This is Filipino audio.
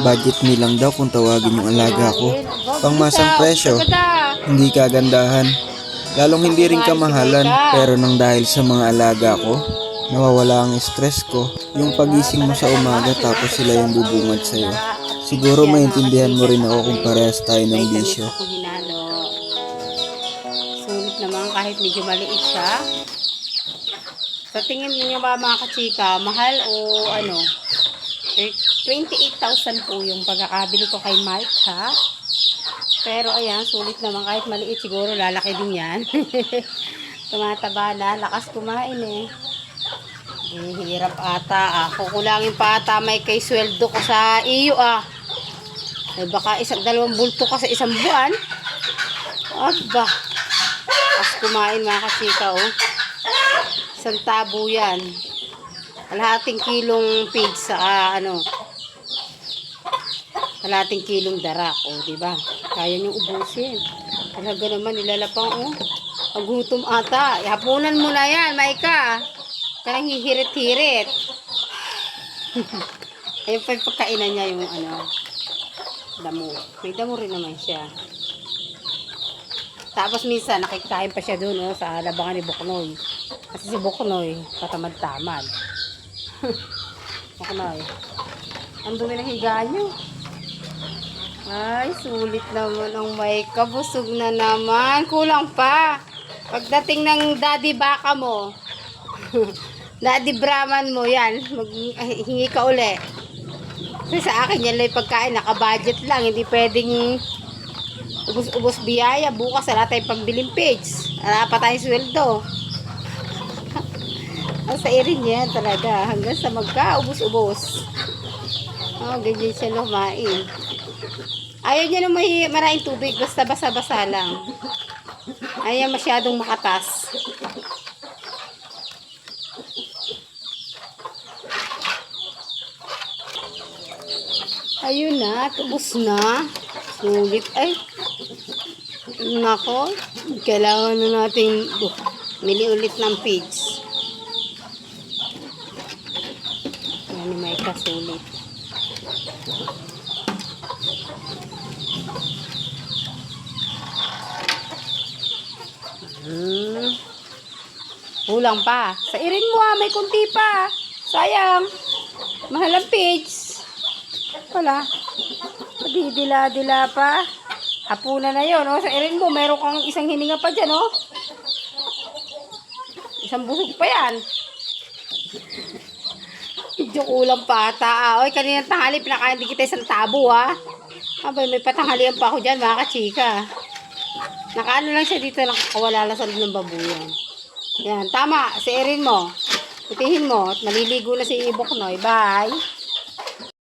Budget meal lang daw kung tawagin yung alaga ko. Pangmasang presyo, hindi kagandahan. Lalong hindi rin kamahalan, pero nang dahil sa mga alaga ko, nawawala ang stress ko. Yung pagising mo sa umaga tapos sila yung bubungad sa'yo. Siguro maintindihan mo rin ako kung parehas tayo ng bisyo. Sulit naman kahit medyo maliit siya. Sa tingin niyo ba mga kachika, mahal o ano? 28,000 po yung pagkakabili ko kay Mike, ha? Pero ayan, sulit naman kahit maliit, siguro lalaki din yan. Tumataba na, lakas kumain eh. Hirap ata, kukulangin pa ata may kay sweldo ko sa iyo Eh, baka dalawang bulto ka sa isang buwan. Aba, lakas kumain mga kachika, oh. Isang tabo yan. Kalahating kilong pizza, kalahating kilong darak, diba? Kaya niyong ubusin. Talaga naman, nilalapang, ang gutom ata. Hapunan mo na yan, Maika. Kanang hihirit-hirit. Ayun pa yung pagkainan niya yung, damo. May damo rin naman siya. Tapos minsan, nakikain pa siya doon, sa labangan ni Buknoy. Kasi si Buknoy, patamad-tamad. Buknoy. Ang dumi ng higa nyo. Ay, sulit naman ang Maika. Busog na naman. Kulang pa. Pagdating ng daddy baka mo, daddy Brahman mo, yan. Hingi ka uli. Kasi sa akin, yan lang yung pagkain. Naka-budget lang. Hindi pwedeng ubos-ubos biyaya. Bukas, wala tayong pambiling page. Wala pa tayong sweldo. Sa irin yan talaga. Hanggang sa magka-ubos-ubos. Ganyan siya lumain. Ayaw niya na maraming tubig. Basta basa-basa lang. Ayaw masyadong makatas. Ayun na. Tubos na. Sulit. Ay. Nako. Kailangan na natin mili ulit ng pigs. Yan may kasulit. Kulang pa. Sa irin mo may kunti pa. Sayang. Mahal ang pigs. Wala. Dila-dila pa. Hapunan na yun. Sa irin mo, meron kang isang hininga pa dyan. Isang busog pa yan. Medyo kulang pa ata. Oy, kanina tanghali, pinakain din kita isang tabo, Abay, may patanghalian pa ako dyan, mga kachika. Nakaano lang siya dito, nakakawala lang sa loob ng babuyan. Yan, tama. Sa irin mo. Itihin mo. At maliligo na si Buknoy. Bye.